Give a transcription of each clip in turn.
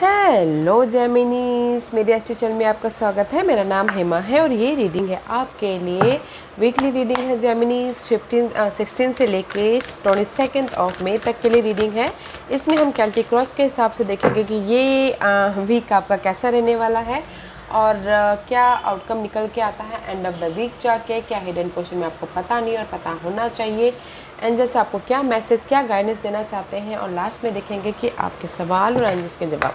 Hello जेमिनीज, मेरे astro channel में आपका स्वागत है। मेरा नाम हेमा है और ये रीडिंग है आपके लिए। वीकली रीडिंग है जेमिनीज 16 से लेके 22 ऑफ मई तक के लिए रीडिंग है। इसमें हम कैल्टिक क्रॉस के हिसाब से देखेंगे कि ये वीक आपका कैसा रहने वाला है और क्या आउटकम निकल के आता है एंड ऑफ द वीक जाके। क्या हिडन पोर्शन में आपको पता नहीं और पता होना चाहिए, एंजल्स आपको क्या मैसेज, क्या गाइडेंस देना चाहते हैं, और लास्ट में देखेंगे कि आपके सवाल और एंजल्स के जवाब।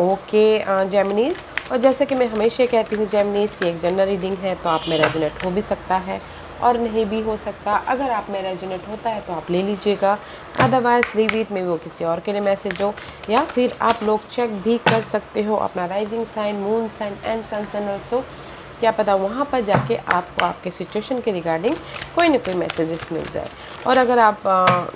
ओके जेमिनीज, और जैसे कि मैं हमेशा कहती हूँ जेमिनीज, ये एक जनरल रीडिंग है तो आप में रेजोनेट हो भी सकता है और नहीं भी हो सकता। अगर आप में रेजोनेट होता है तो आप ले लीजिएगा, अदरवाइज लीव इट, में वो किसी और के लिए मैसेज हो। या फिर आप लोग चेक भी कर सकते हो अपना rising sign, moon sign and sun sign also. क्या पता वहाँ पर जाके आपको आपके सिचुएशन के रिगार्डिंग कोई ना कोई मैसेजेस मिल जाए। और अगर आप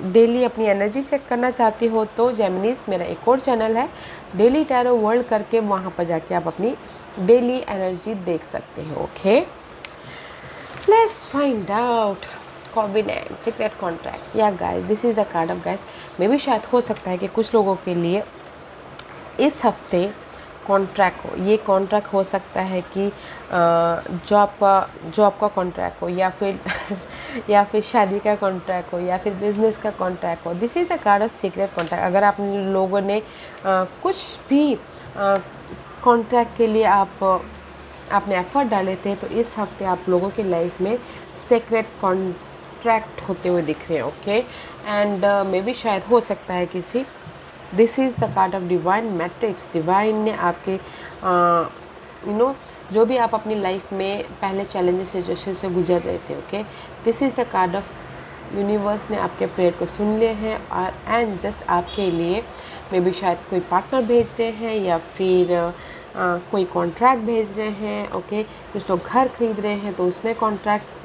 डेली अपनी एनर्जी चेक करना चाहती हो तो जेमिनीज मेरा एक और चैनल है डेली टैरो वर्ल्ड करके, वहाँ पर जाके आप अपनी डेली एनर्जी देख सकते हो। Okay, let's find out confident secret contract. Yeah guys, this is the card of guys. Maybe शायद हो सकता है कि कुछ लोगों के लिए इस हफ्ते कॉन्ट्रैक्ट हो। ये कॉन्ट्रैक्ट हो सकता है कि जॉब का कॉन्ट्रैक्ट हो, या फिर या फिर शादी का कॉन्ट्रैक्ट हो, या फिर बिजनेस का कॉन्ट्रैक्ट हो। This is the card of secret contract. अगर आप लोगों ने कुछ भी कॉन्ट्रैक्ट के लिए आपने एफर्ट डाले थे, तो इस हफ्ते आप लोगों की लाइफ में सीक्रेट कॉन्ट्रैक्ट होते हुए दिख रहे हैं। ओके, एंड मे भी शायद हो सकता है किसी, this is the card of divine matrix. Divine ने आपके जो भी आप अपनी लाइफ में पहले चैलेंजेस सिचुएशन से गुजर रहे थे। Okay, this is the card of universe ने आपके प्रेयर को सुन लिए हैं और एंड जस्ट आपके लिए मे भी शायद कोई पार्टनर भेज रहे हैं, या फिर कोई कॉन्ट्रैक्ट भेज रहे हैं। ओके, कुछ लोग घर खरीद रहे हैं तो उसमें कॉन्ट्रैक्ट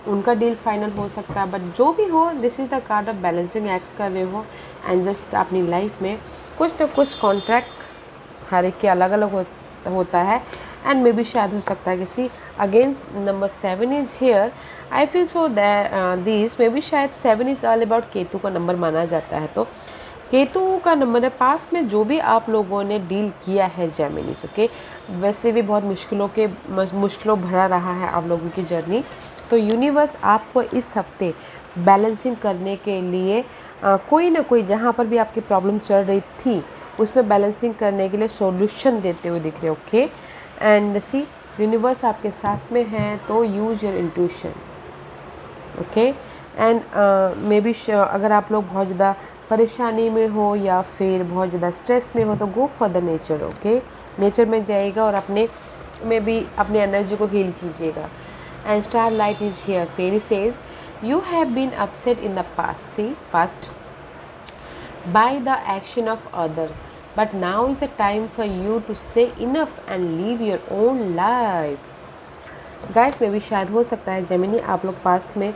उनका डील फाइनल हो सकता है। बट जो भी हो, this is the card of balancing act कर रहे हो एंड जस्ट अपनी लाइफ में कुछ ना कुछ कॉन्ट्रैक्ट हर एक के अलग अलग होता है। एंड मे भी शायद हो सकता है किसी against number 7 is here. I feel so that this may भी शायद 7 इज़ ऑल अबाउट केतु का नंबर माना जाता है। तो केतु का नंबर है। पास्ट में जो भी आप लोगों ने डील किया है जेमिनीज, ओके, वैसे भी बहुत मुश्किलों भरा रहा है आप लोगों की जर्नी। तो यूनिवर्स आपको इस हफ्ते बैलेंसिंग करने के लिए कोई ना कोई, जहाँ पर भी आपकी प्रॉब्लम चल रही थी उसमें बैलेंसिंग करने के लिए सॉल्यूशन देते हुए दिख रहे। ओके, एंड सी, यूनिवर्स आपके साथ में है तो use your intuition. Okay, and may be अगर आप लोग बहुत ज़्यादा परेशानी में हो या फिर बहुत ज़्यादा स्ट्रेस में हो तो go for the nature. Okay, nature में जाइएगा और अपने में भी अपनी एनर्जी को हील कीजिएगा। And starlight is here. Fairy says you have been upset in the past by the action of other, but now is the time for you to say enough and live your own life. Guys, में भी शायद हो सकता है Gemini आप लोग past में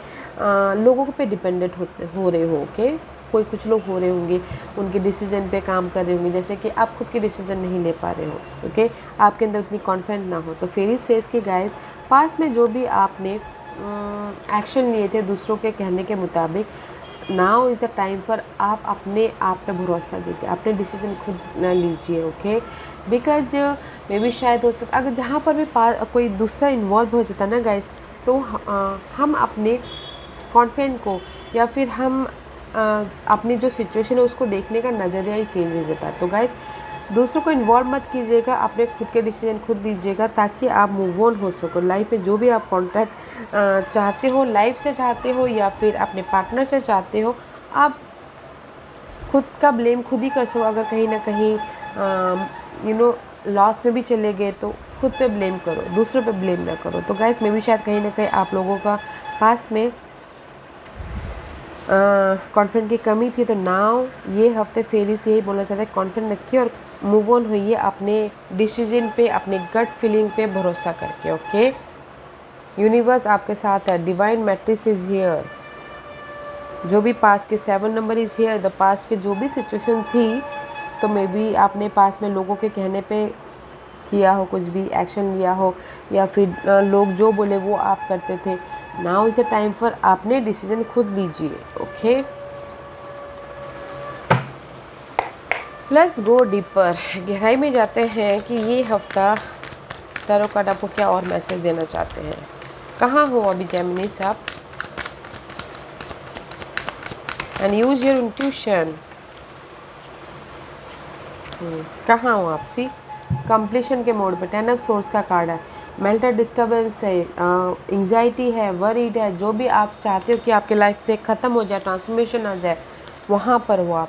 लोगों पे डिपेंडेंट हो रहे हो। ओके, कुछ लोग हो रहे होंगे, उनके डिसीजन पे काम कर रहे होंगे, जैसे कि आप खुद के डिसीजन नहीं ले पा रहे हो। ओके, आपके अंदर उतनी कॉन्फिडेंट ना हो। तो फेरी सेज कि गाइस, पास्ट में जो भी आपने एक्शन लिए थे दूसरों के कहने के मुताबिक, now is the time for आप अपने आप पे भरोसा कीजिए, अपने डिसीजन खुद ना लीजिए। ओके, बिकॉज मे भी शायद हो सकता, अगर जहाँ पर भी कोई दूसरा इन्वॉल्व हो जाता ना गाइस, तो हम अपने कॉन्फिडेंट को या फिर हम अपनी जो सिचुएशन है उसको देखने का नज़रिया ही चेंज हो जाता है। तो गाइस, दूसरों को इन्वॉल्व मत कीजिएगा, अपने खुद के डिसीजन खुद लीजिएगा ताकि आप मूव ऑन हो सको लाइफ में। जो भी आप कॉन्ट्रैक्ट चाहते हो, लाइफ से चाहते हो या फिर अपने पार्टनर से चाहते हो, आप खुद का ब्लेम खुद ही कर सको। अगर कहीं ना कहीं लॉस में भी चले गए तो खुद पे ब्लेम करो, दूसरों पे ब्लेम ना करो। तो गाइस, मे भी शायद कहीं ना कहीं आप लोगों का पास्ट में कॉन्फिडेंट की कमी थी। तो नाउ ये हफ्ते फेरी से यही बोलना चाहते हैं, कॉन्फिडेंट रखिए और मूव ऑन होइए अपने डिसीजन पे, अपने गट फीलिंग पे भरोसा करके। ओके, यूनिवर्स आपके साथ है। Divine matrix is here. जो भी पास्ट के 7 number is here. The past के जो भी सिचुएशन थी, तो मे बी आपने पास्ट में लोगों के कहने पे किया हो, कुछ भी एक्शन लिया हो, या फिर लोग जो बोले वो आप करते थे। Now is the time for आपने डिसीजन खुद लीजिए। ओके, लेट्स गो डीपर, गहराई में जाते हैं कि ये हफ्ता टैरो कार्ड आपको क्या और मैसेज देना चाहते हैं। कहाँ हो अभी जेमिनीज आप? And use your intuition. कहाँ हो आप? सी कंप्लीशन के मोड पे 10 ऑफ सोर्स का कार्ड है। मेंटल डिस्टर्बेंस है, एंग्जाइटी है, वरीड है, जो भी आप चाहते हो कि आपके लाइफ से ख़त्म हो जाए, ट्रांसफॉर्मेशन आ जाए, वहाँ पर हो आप।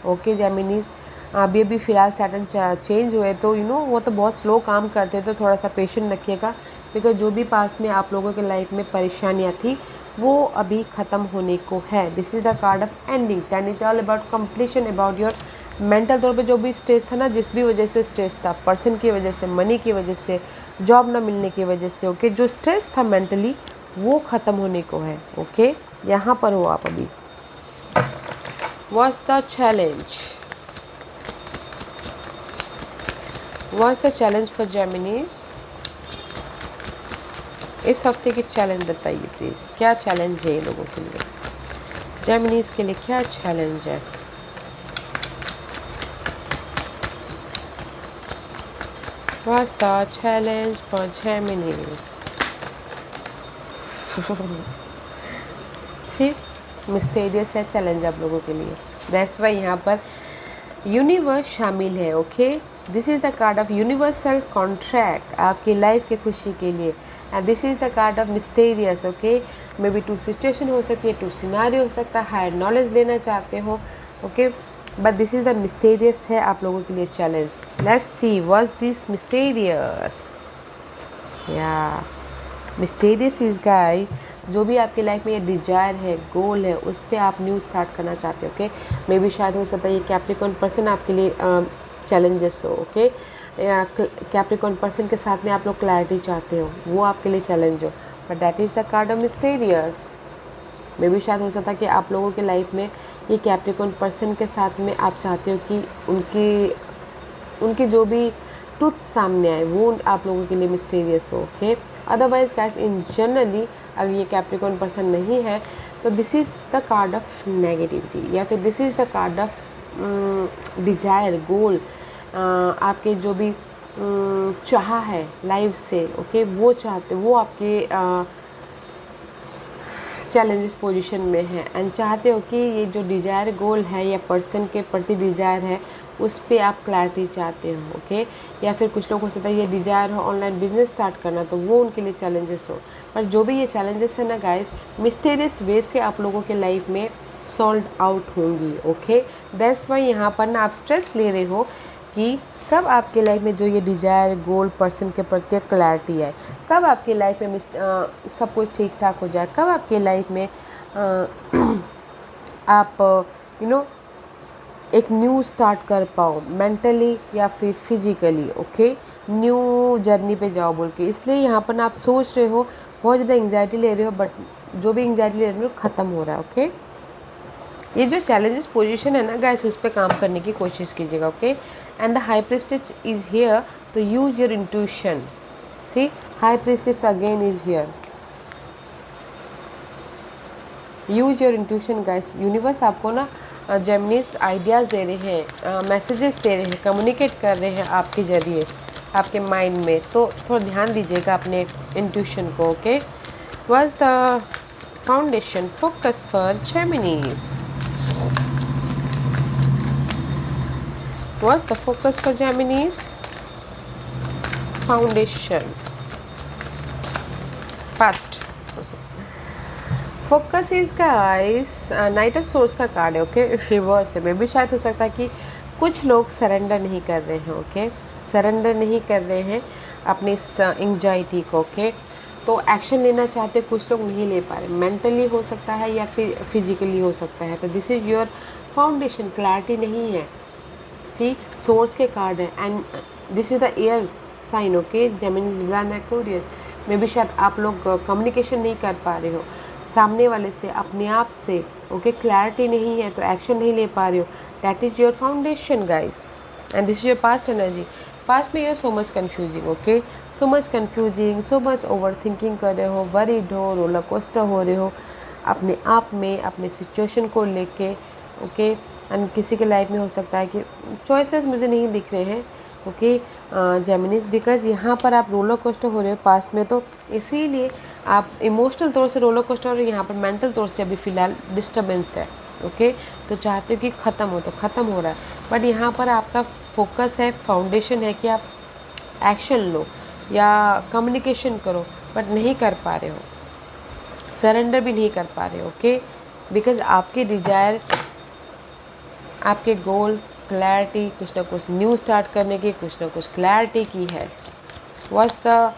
ओके जेमिनीज, अभी फ़िलहाल सैटर्न चेंज हुए तो वो तो बहुत स्लो काम करते, तो थोड़ा सा पेशेंट रखिएगा, बिकॉज जो भी पास में आप लोगों के लाइफ में परेशानियाँ थी वो अभी ख़त्म होने को है। This is the card of ending. That is all about completion, about your mental तौर पे जो भी स्ट्रेस था ना, जिस भी वजह से स्ट्रेस था, पर्सन की वजह से, मनी की वजह से, जॉब ना मिलने की वजह से, ओके, जो स्ट्रेस था मेंटली वो ख़त्म होने को है। ओके, यहाँ पर हो आप अभी। What's the challenge? What's the challenge for Geminis? इस हफ्ते की चैलेंज बताइए प्लीज़, क्या चैलेंज है ये लोगों के लिए? जेमिनीज के लिए क्या चैलेंज है? What's the challenge for Gemini? सी मिस्टीरियस है चैलेंज आप लोगों के लिए। दैट्स वाई यहाँ पर यूनिवर्स शामिल है। Okay, this is the card of universal contract आपकी लाइफ की खुशी के लिए। And this is the card of mysterious. Okay, may be 2 situation हो सकती है, 2 सिनारियो हो सकता है, हायर नॉलेज लेना चाहते हो। Okay, but this is the mysterious है आप लोगों के लिए challenge. Let's see what's this mysterious. या मिस्टीरियस इज गाइस, जो भी आपकी लाइफ में ये डिजायर है, गोल है, उस पर आप न्यू स्टार्ट करना चाहते हो। ओके, मे बी शायद हो सकता है ये कैप्रिकॉर्न पर्सन आपके लिए चैलेंजेस हो। ओके, कैप्रिकॉर्न पर्सन के साथ में आप लोग क्लैरिटी चाहते हो, वो आपके लिए चैलेंज हो, but that is the card of mysterious. May be शायद हो सकता है कि आप लोगों के लाइफ में ये कैप्रिकॉर्न पर्सन के साथ में आप चाहते हो कि उनकी जो भी ट्रुथ सामने आए वो आप लोगों के लिए मिस्टीरियस हो। Okay, otherwise guys in generally अगर ये कैप्रिकॉर्न पर्सन नहीं है तो this is the card of negativity, या फिर this is the card of desire, goal, आपके जो भी चाह है लाइफ से। ओके, वो चाहते, वो आपके चैलेंजेस पोजीशन में है एंड चाहते हो कि ये जो डिज़ायर गोल है या पर्सन के प्रति डिज़ायर है उस पर आप क्लैरिटी चाहते हो। ओके, या फिर कुछ लोग हो सकता है ये डिज़ायर हो ऑनलाइन बिजनेस स्टार्ट करना, तो वो उनके लिए चैलेंजेस हो। पर जो भी ये चैलेंजेस है ना गाइस, मिस्टीरियस वे से आप लोगों के लाइफ में सॉल्व आउट होंगी। ओके, दैट्स वाई यहाँ पर ना आप स्ट्रेस ले रहे हो कि कब आपके लाइफ में जो ये डिज़ायर गोल पर्सन के प्रति क्लैरिटी है, कब आपकी लाइफ में सब कुछ ठीक ठाक हो जाए, कब आपकी लाइफ में आप एक न्यू स्टार्ट कर पाओ मेंटली या फिर फिजिकली। ओके, न्यू जर्नी पे जाओ बोल के, इसलिए यहाँ पर ना आप सोच रहे हो, बहुत ज़्यादा एंग्जाइटी ले रहे हो, बट जो भी एंग्जाइटी ले रहे हो ख़त्म हो रहा है। ओके, ये जो चैलेंजेस पोजीशन है ना गाइस, उस पर काम करने की कोशिश कीजिएगा। Okay, and the high priestess is here तो use your intuition. See high priestess again is here, use your intuition guys. Universe आपको ना जेमिनीज आइडियाज़ दे रहे हैं, मैसेजेस दे रहे हैं, कम्युनिकेट कर रहे हैं आपके ज़रिए, आपके माइंड में, तो थोड़ा ध्यान दीजिएगा अपने इंट्यूशन को। Okay, what's the foundation focus for Geminis? What's the focus for Geminis? Foundation. First. Focus is guys night of swords का कार्ड है। ओके, रिवर्स है। मे भी शायद हो सकता है कि कुछ लोग सरेंडर नहीं कर रहे हैं। ओके, सरेंडर नहीं कर रहे हैं अपनी इस एंग्जाइटी को। ओके, तो एक्शन लेना चाहते, कुछ लोग नहीं ले पा रहे, मेंटली हो सकता है या फिर फिजिकली हो सकता है। तो this is your foundation, clarity नहीं है। सी सोर्स के कार्ड है and this is the air sign. Okay, Gemini, Libra and Aquarius. Maybe शायद आप लोग कम्युनिकेशन नहीं कर पा रहे हो सामने वाले से, अपने आप से। ओके, क्लैरिटी नहीं है तो एक्शन नहीं ले पा रहे हो। That is your foundation guys, and this is your past energy. Past में you're so much confusing. Okay, so much confusing, so much overthinking कर रहे हो, वरीड हो, रोलर कोस्टर हो रहे हो अपने आप में, अपने सिचुएशन को लेके। ओके, एंड किसी के लाइफ में हो सकता है कि चॉइसेस मुझे नहीं दिख रहे हैं, ओके जेमिनीज, बिकॉज यहाँ पर आप रोलर कोस्टर हो रहे हो पास्ट में, तो इसीलिए आप इमोशनल तौर से रोलर कोस्टर हो रहे हो, यहाँ पर मेंटल तौर से अभी फ़िलहाल डिस्टर्बेंस है, ओके तो चाहते हो कि ख़त्म हो, तो ख़त्म हो रहा है, बट यहाँ पर आपका फोकस है, फाउंडेशन है कि आप एक्शन लो या कम्युनिकेशन करो, बट नहीं कर पा रहे हो, सरेंडर भी नहीं कर पा रहे हो, ओके बिकॉज आपके डिज़ायर, आपके गोल, क्लैरिटी, कुछ ना कुछ न्यू स्टार्ट करने की, कुछ ना कुछ क्लैरिटी की है। What's the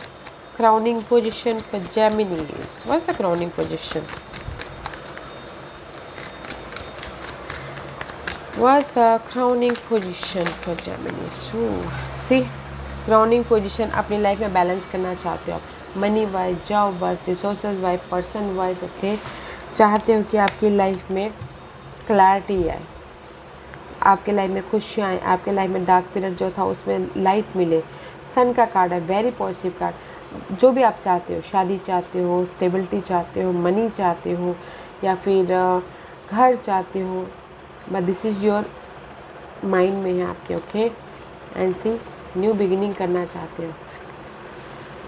crowning position for Geminis? What's the crowning position? What's the crowning position for Gemini? See crowning position अपनी लाइफ में बैलेंस करना चाहते हो आप, money wise, job wise, resources wise, person wise, okay चाहते हो कि आपकी लाइफ में क्लैरिटी आए, आपके लाइफ में खुशियाँ आए, आपके लाइफ में डार्क पीरियड जो था उसमें लाइट मिले। सन का कार्ड है, वेरी पॉजिटिव कार्ड। जो भी आप चाहते हो, शादी चाहते हो, स्टेबिलिटी चाहते हो, मनी चाहते हो, या फिर घर चाहते हो, but this is your mind में है आपके, ओके एंड सी न्यू बिगिनिंग करना चाहते हो,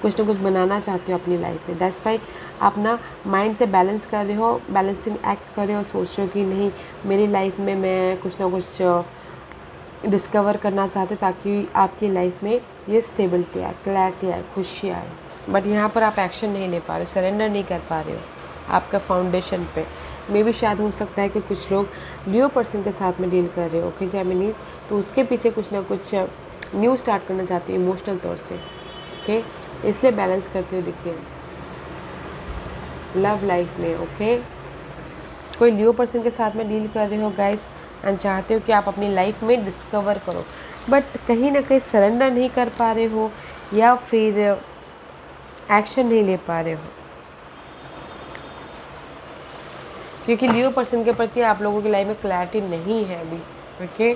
कुछ ना कुछ बनाना चाहते हो अपनी लाइफ में। दैट्स वाई आप ना माइंड से बैलेंस कर रहे हो, बैलेंसिंग एक्ट कर रहे हो, सोच रहे हो कि नहीं मेरी लाइफ में मैं कुछ ना कुछ डिस्कवर करना चाहते ताकि आपकी लाइफ में ये स्टेबिलिटी आए, क्लैरिटी आए, खुशी आए, बट यहाँ पर आप एक्शन नहीं ले पा रहे हो, सरेंडर नहीं कर पा रहे हो आपका फाउंडेशन पे। मे भी शायद हो सकता है कि कुछ लोग लियो पर्सन के साथ में डील कर रहे हो, ओके जेमिनीज, तो उसके पीछे कुछ ना कुछ न्यू स्टार्ट करना चाहती हो इमोशनल तौर से, ओके इसलिए बैलेंस करते हो दिखिए लव लाइफ में, ओके कोई लियो पर्सन के साथ में डील कर रहे हो गाइस, एंड चाहते हो कि आप अपनी लाइफ में डिस्कवर करो, बट कहीं ना कहीं सरेंडर नहीं कर पा रहे हो या फिर एक्शन नहीं ले पा रहे हो, क्योंकि लियो पर्सन के प्रति आप लोगों की लाइफ में क्लैरिटी नहीं है अभी, okay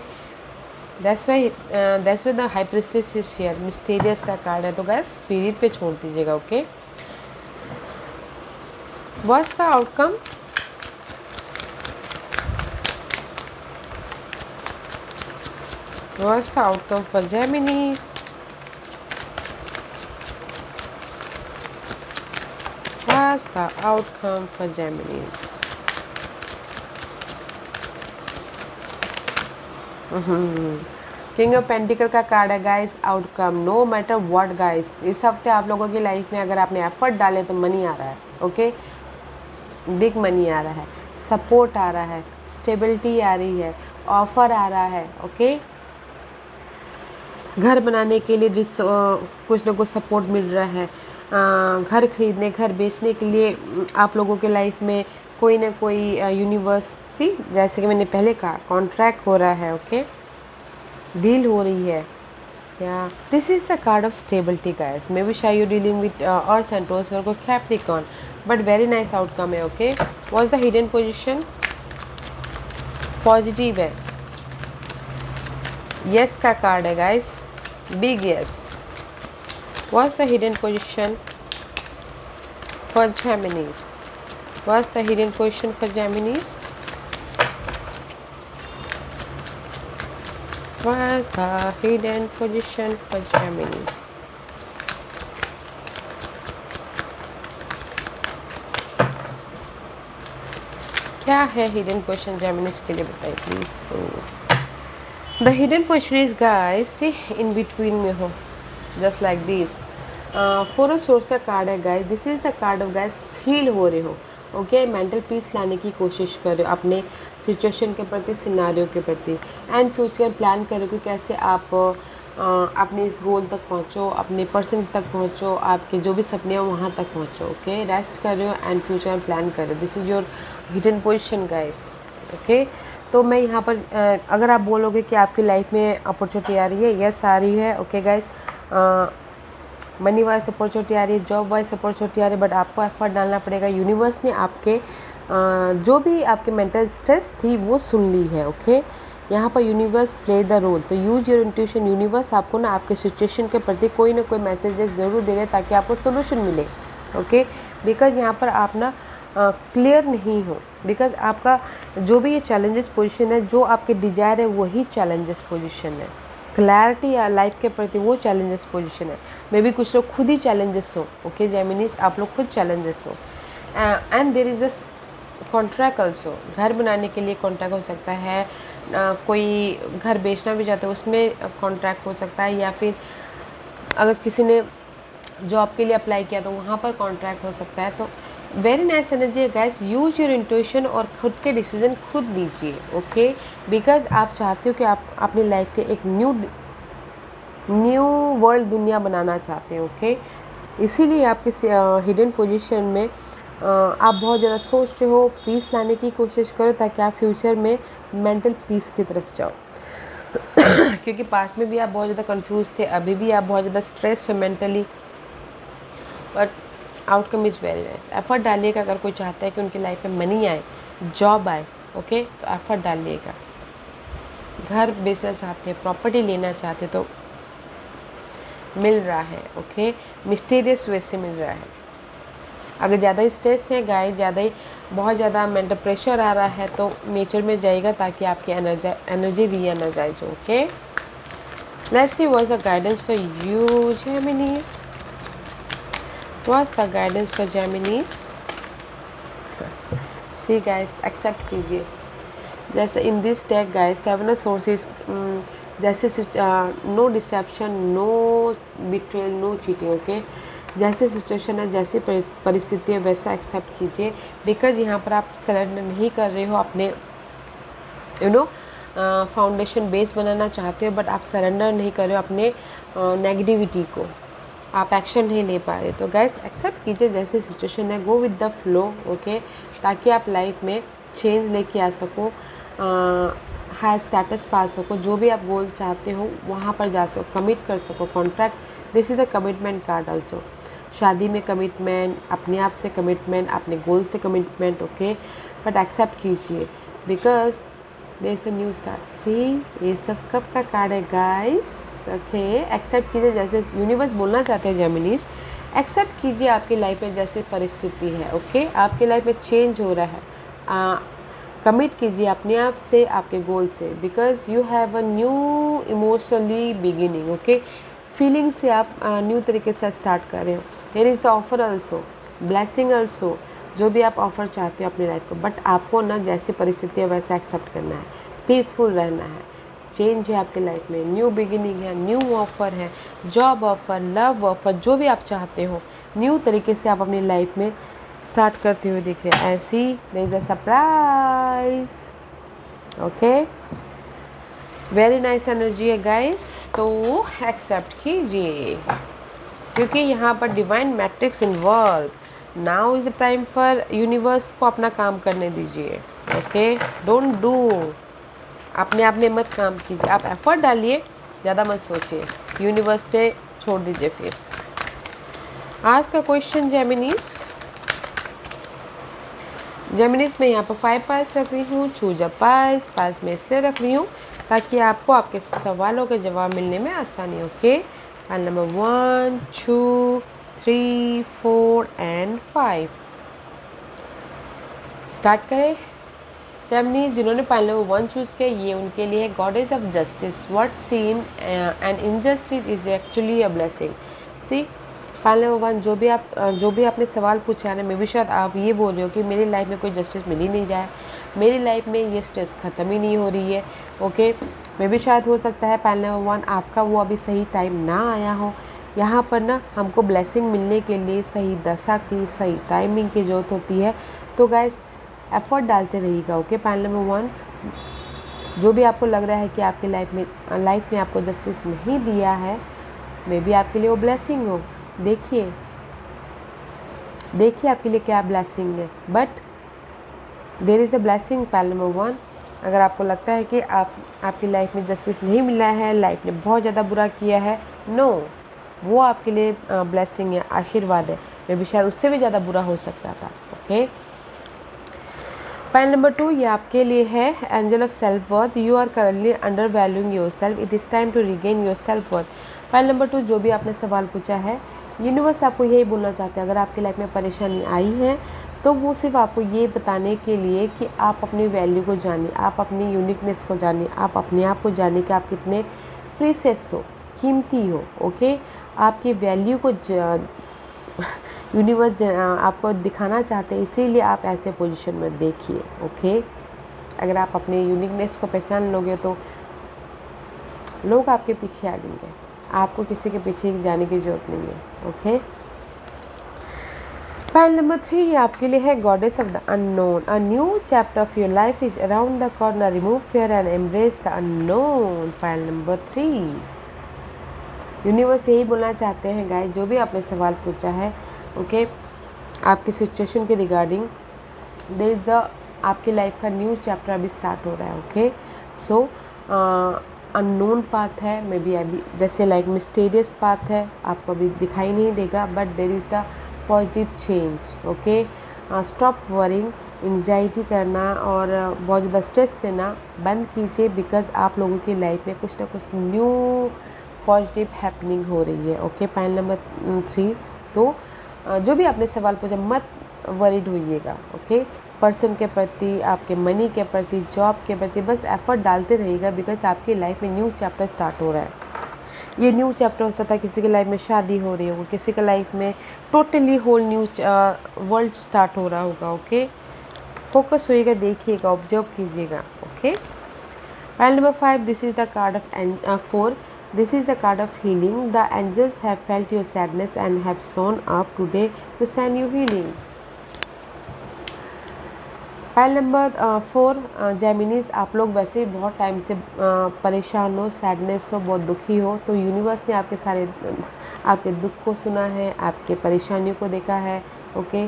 that's why the high priestess is here, mysterious का कार्ड है, तो गाइस स्पिरिट पे छोड़ दीजिएगा, okay what's the outcome? What's the outcome for Geminis? What's the outcome for Geminis? King of pentacle का कार्ड है guys, outcome no matter what guys, इस हफ्ते आप लोगों की लाइफ में अगर आपने एफर्ट डाले तो मनी आ रहा है, ओके बिग मनी आ रहा है, सपोर्ट आ रहा है, स्टेबिलिटी आ रही है, ऑफर आ रहा है, ओके घर बनाने के लिए कुछ ना कुछ सपोर्ट मिल रहा है, घर खरीदने, घर बेचने के लिए आप लोगों के लाइफ में कोई ना कोई यूनिवर्स सी, जैसे कि मैंने पहले कहा कॉन्ट्रैक्ट हो रहा है, ओके डील हो रही है, या this is the card of stability guys, maybe शायद you dealing with earth and rose Virgo Capricorn, but very nice outcome है, okay what's the hidden position? Positive है, यस का कार्ड है guys, big yes. What's the hidden position for Geminis? What's the hidden position for Geminis? What's the hidden position for Geminis? क्या है hidden position जेमिनीज के लिए बताइए please. So the hidden position is guys सी in between में हो, just like this. Four of swords का card है guys, this is the card of guys heal हो रहे हो, ओके मेंटल पीस लाने की कोशिश कर रहे हो अपने सिचुएशन के प्रति, सिनारियो के प्रति, एंड फ्यूचर प्लान करो कि कैसे आप अपने इस गोल तक पहुँचो, अपने पर्सन तक पहुँचो, आपके जो भी सपने हैं वहाँ तक पहुँचो, ओके रेस्ट कर रहे हो एंड फ्यूचर प्लान कर रहे हो, this is your hidden position guys, okay तो मैं यहाँ पर अगर आप बोलोगे कि आपकी लाइफ में अपॉर्चुनिटी आ रही है, यस आ रही है, okay guys money wise opportunity आ रही है, जॉब वाइज अपॉर्चुनिटी आ रही है, बट आपको एफर्ट डालना पड़ेगा। यूनिवर्स ने आपके जो भी आपके मेंटल स्ट्रेस थी वो सुन ली है, ओके यहाँ पर यूनिवर्स प्ले द रोल, तो यूज योर इंट्यूशन। यूनिवर्स आपको ना आपके सिचुएशन के प्रति कोई ना कोई मैसेजेस ज़रूर दे रहे ताकि आपको सोल्यूशन मिले, ओके बिकॉज यहाँ पर आप ना क्लियर नहीं हो, बिकॉज आपका जो भी ये चैलेंजेस पोजीशन है, जो आपके डिजायर है वही चैलेंजेस पोजीशन है। क्लैरिटी या लाइफ के प्रति वो चैलेंजेस पोजीशन है। मे बी कुछ लोग खुद ही चैलेंजेस हो, ओके जेमिनीज, आप लोग खुद चैलेंजेस हो। And there is a contract also, घर बनाने के लिए कॉन्ट्रैक्ट हो सकता है, कोई घर बेचना भी चाहते हो उसमें कॉन्ट्रैक्ट हो सकता है, या फिर अगर किसी ने जॉब के लिए अप्लाई किया तो वहाँ पर कॉन्ट्रैक्ट हो सकता है। तो वेरी नाइस एनर्जी है गाइस, यूज योर इंट्यूशन और खुद के डिसीजन खुद लीजिए, ओके, बिकॉज आप चाहते हो कि आप अपनी लाइफ के एक न्यू वर्ल्ड दुनिया बनाना चाहते हो, ओके। इसीलिए आपके हिडन पोजीशन में आप बहुत ज़्यादा सोचते हो, पीस लाने की कोशिश करो ताकि आप फ्यूचर में मेंटल पीस की तरफ जाओ। क्योंकि पास्ट में भी आप बहुत ज़्यादा कंफ्यूज थे, अभी भी आप बहुत ज़्यादा स्ट्रेस हो mentally, but outcome is very nice. Effort डालिएगा, अगर कोई चाहता है कि उनकी लाइफ में मनी आए, जॉब आए, ओके, तो एफर्ट डालिएगा। घर बेचना चाहते हैं, प्रॉपर्टी लेना चाहते तो मिल रहा है, ओके, मिस्टीरियस वे से मिल रहा है। अगर ज़्यादा स्ट्रेस है गाइस, बहुत ज़्यादा मेंटल प्रेशर आ रहा है तो नेचर में जाइएगा ताकि आपकी एनर्जी री एनर्जाइज हो, okay. Let's see what's the guidance for you Geminis, what's the guidance for Geminis. See guys, accept कीजिए, जैसे in this take guys 7 of sources, जैसे no deception, no betrayal, no cheating, okay. जैसे situation है, जैसी परिस्थिति है वैसा accept कीजिए, बिकॉज यहाँ पर आप सरेंडर नहीं कर रहे हो अपने फाउंडेशन बेस बनाना चाहते हो, बट आप सरेंडर नहीं कर रहे हो अपने नेगेटिविटी को, आप एक्शन नहीं ले पा रहे। तो गैस एक्सेप्ट कीजिए जैसे सिचुएशन है, go with the flow, okay, ताकि आप लाइफ में चेंज लेके आ सको, हाई स्टेटस पा सको, जो भी आप गोल चाहते हो वहाँ पर जा सको, कमिट कर सको, contract. This is the commitment card also. शादी में कमिटमेंट, अपने आप से कमिटमेंट, अपने गोल से कमिटमेंट, ओके, बट एक्सेप्ट कीजिए because there is a new start. See, ये सब कब का कार्ड है गाइस, ओके। एक्सेप्ट कीजिए जैसे यूनिवर्स बोलना चाहते हैं जेमिनीज, एक्सेप्ट कीजिए आपकी लाइफ में जैसे परिस्थिति है, ओके। आपकी लाइफ में चेंज हो रहा है, कमिट कीजिए अपने आप से, आपके गोल से, because you have a new emotionally beginning, okay. Feeling से आप न्यू तरीके से स्टार्ट कर रहे हो। There is the offer also, blessing also, जो भी आप ऑफ़र चाहते हो अपनी लाइफ को, बट आपको ना जैसी परिस्थिति है वैसा एक्सेप्ट करना है, पीसफुल रहना है। चेंज है आपकी लाइफ में, न्यू बिगिनिंग है, न्यू ऑफ़र है, जॉब ऑफ़र, लव ऑफ़र, जो भी आप चाहते हो, न्यू तरीके से आप अपनी लाइफ में स्टार्ट करते हुए दिख रहे हैं। ऐसी there is a surprise, okay, very nice energy है गाइस, तो एक्सेप्ट कीजिए क्योंकि यहाँ पर divine matrix involve. Now is the time for universe को अपना काम करने दीजिए, ओके। डोंट डू, अपने आप में मत काम कीजिए, आप एफर्ट डालिए, ज़्यादा मत सोचिए, यूनिवर्स पे छोड़ दीजिए। फिर आज का क्वेश्चन जेमिनीज में यहाँ पर 5 पाइल्स रख रही हूँ, चूज अ पाइल्स में इसलिए रख रही हूँ ताकि आपको आपके सवालों के जवाब मिलने में आसानी हो, okay. Pile number 1, 2, 3, 4 and 5 start करें। जेमिनीज जिन्होंने पाइल नंबर 1 चूज़ किया, ये उनके लिए goddess of justice, what seem and injustice is actually a blessing. See, pile number 1, जो भी आपने सवाल पूछा है, मे भी शायद आप ये बोल रहे हो कि मेरी लाइफ में कोई जस्टिस मिल ही नहीं रहा है, मेरी लाइफ में ये स्ट्रेस ख़त्म ही नहीं हो रही है, ओके। मे भी शायद हो सकता है पाइल नंबर 1 आपका वो अभी सही टाइम ना आया हो। यहाँ पर ना हमको ब्लेसिंग मिलने के लिए सही दशा की, सही टाइमिंग की ज़रूरत होती है। तो गाइस एफर्ट डालते रहिएगा, ओके। पाइल नंबर 1, जो भी आपको लग रहा है कि आपकी लाइफ ने आपको जस्टिस नहीं दिया है, मे बी आपके लिए वो ब्लेसिंग हो। देखिए आपके लिए क्या ब्लेसिंग है, but there is a blessing. Pile number 1, अगर आपको लगता है कि आपकी लाइफ में जस्टिस नहीं मिला है, लाइफ ने बहुत ज़्यादा बुरा किया है, नो, वो आपके लिए ब्लेसिंग है, आशीर्वाद है। मे बी शायद उससे भी ज़्यादा बुरा हो सकता था, ओके। पॉइंट नंबर 2 ये आपके लिए है, angel of self worth. You are currently under valuing your self, it is time to regain your self worth. Point number 2 जो भी आपने सवाल पूछा है, यूनिवर्स आपको यही बोलना चाहते हैं, अगर आपकी लाइफ में परेशानी आई है तो वो सिर्फ आपको ये बताने के लिए कि आप अपनी वैल्यू को जानिए, आप अपनी यूनिकनेस को जानिए, आप अपने आप को जानिए कि आप कितने प्रीसियस हो, कीमती हो। ओके, आपकी वैल्यू को यूनिवर्स आपको दिखाना चाहते हैं, इसीलिए आप ऐसे पोजीशन में देखिए। ओके, अगर आप अपने यूनिकनेस को पहचान लोगे तो लोग आपके पीछे आ जाएंगे, आपको किसी के पीछे जाने की ज़रूरत नहीं है। ओके, पॉइंट नंबर 3 ये आपके लिए है, goddess of the unknown. A new chapter of your life is around the corner, remove fear and embrace the unknown. Point number 3 universe यही बोलना चाहते हैं गाइस, जो भी आपने सवाल पूछा है, ओके, आपकी सिचुएशन के रिगार्डिंग, देयर इज़ द आपकी लाइफ का न्यू चैप्टर अभी स्टार्ट हो रहा है। ओके, सो अननोन पाथ है, मे बी अभी जैसे लाइक मिस्टीरियस पाथ है, आपको अभी दिखाई नहीं देगा, but there is the positive change. Okay, stop worrying, anxiety करना और बहुत ज़्यादा स्ट्रेस देना बंद कीजिए, बिकॉज आप लोगों की लाइफ में कुछ ना कुछ न्यू पॉजिटिव हैपनिंग हो रही है। ओके, पॉइंट नंबर 3 तो जो भी आपने सवाल पूछा, मत वरीड होइएगा। ओके, पर्सन के प्रति, आपके मनी के प्रति, जॉब के प्रति बस एफर्ट डालते रहिएगा, बिकॉज आपकी लाइफ में न्यू चैप्टर स्टार्ट हो रहा है। ये न्यू चैप्टर हो सकता है किसी के लाइफ में शादी हो रही होगी, किसी के लाइफ में totally whole new world start हो रहा होगा। ओके, फोकस होइएगा, देखिएगा, ऑब्जर्व कीजिएगा। Okay, point number 5 this is the card of 4 this is the card of healing. The angels have felt your sadness and have shown up today to send you healing. Point number 4 Geminis, आप लोग वैसे ही बहुत time से परेशान हो, sadness हो, बहुत दुखी हो, तो यूनिवर्स ने आपके सारे आपके दुख को सुना है, आपके परेशानियों को देखा है। ओके,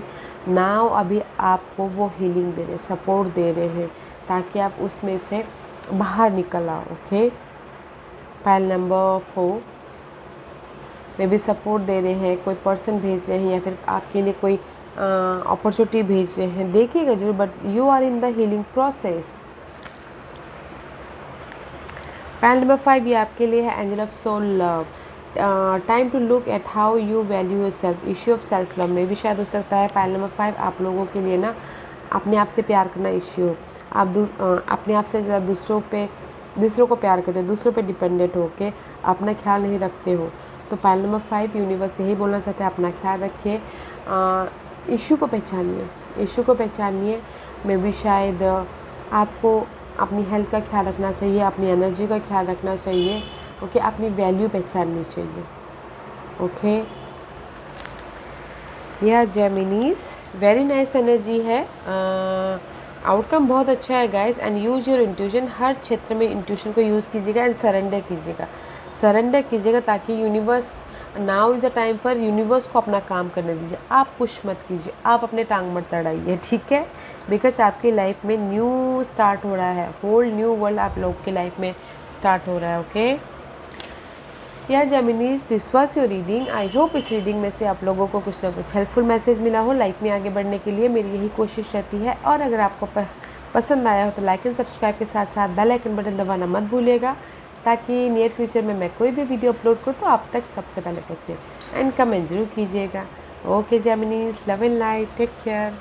नाउ अभी आपको वो हीलिंग दे रहे, सपोर्ट दे रहे हैं, ताकि आप उसमें से बाहर निकल आओ। ओके, पॉइंट नंबर 4 में भी सपोर्ट दे रहे हैं, कोई पर्सन भेज रहे हैं या फिर आपके लिए कोई अपॉर्चुनिटी भेज रहे हैं, देखिएगा जरूर, but you are in the healing process. Point number 5 ये आपके लिए है, angel of soul love. Time to look at how you value your self, issue of self love में भी शायद हो सकता है। पॉइंट नंबर 5 आप लोगों के लिए ना अपने आप से प्यार करना इश्यू हो, आप अपने आप से ज़्यादा दूसरों को प्यार करते हो, दूसरों पे डिपेंडेंट हो के अपना ख्याल नहीं रखते हो। तो पॉइंट नंबर 5 यूनिवर्स यही बोलना चाहते हैं, अपना ख्याल रखिए, इशू को पहचानिए, इशू को पहचानिए। मे भी शायद आपको अपनी हेल्थ का ख्याल रखना चाहिए, अपनी एनर्जी का ख्याल रखना चाहिए। ओके, अपनी वैल्यू पहचाननी चाहिए। ओके, यह जेमिनीज वेरी नाइस एनर्जी है, आउटकम बहुत अच्छा है guys. And use your intuition, हर क्षेत्र में इंट्यूशन को यूज़ कीजिएगा एंड सरेंडर कीजिएगा, सरेंडर कीजिएगा, ताकि universe, now is the time for universe को अपना काम करने दीजिए। आप पुश मत कीजिए, आप अपने टांग मत अड़ाइए, ठीक है, बिकॉज आपकी लाइफ में न्यू स्टार्ट हो रहा है, होल न्यू वर्ल्ड आप लोग की लाइफ में स्टार्ट हो रहा है। Okay, yeah Geminis, this was your reading. I hope इस रीडिंग में से आप लोगों को कुछ ना कुछ हेल्पफुल मैसेज मिला हो। लाइफ में आगे बढ़ने के लिए मेरी यही कोशिश रहती है, और अगर आपको पसंद आया हो तो लाइक एंड सब्सक्राइब के साथ साथ बेल आइकन बटन दबाना मत भूलिएगा, ताकि नियर फ्यूचर में मैं कोई भी वीडियो अपलोड करूँ तो आप तक सबसे पहले पहुँचे। एंड कमेंट जरूर कीजिएगा। Okay Geminis, love and light, take care.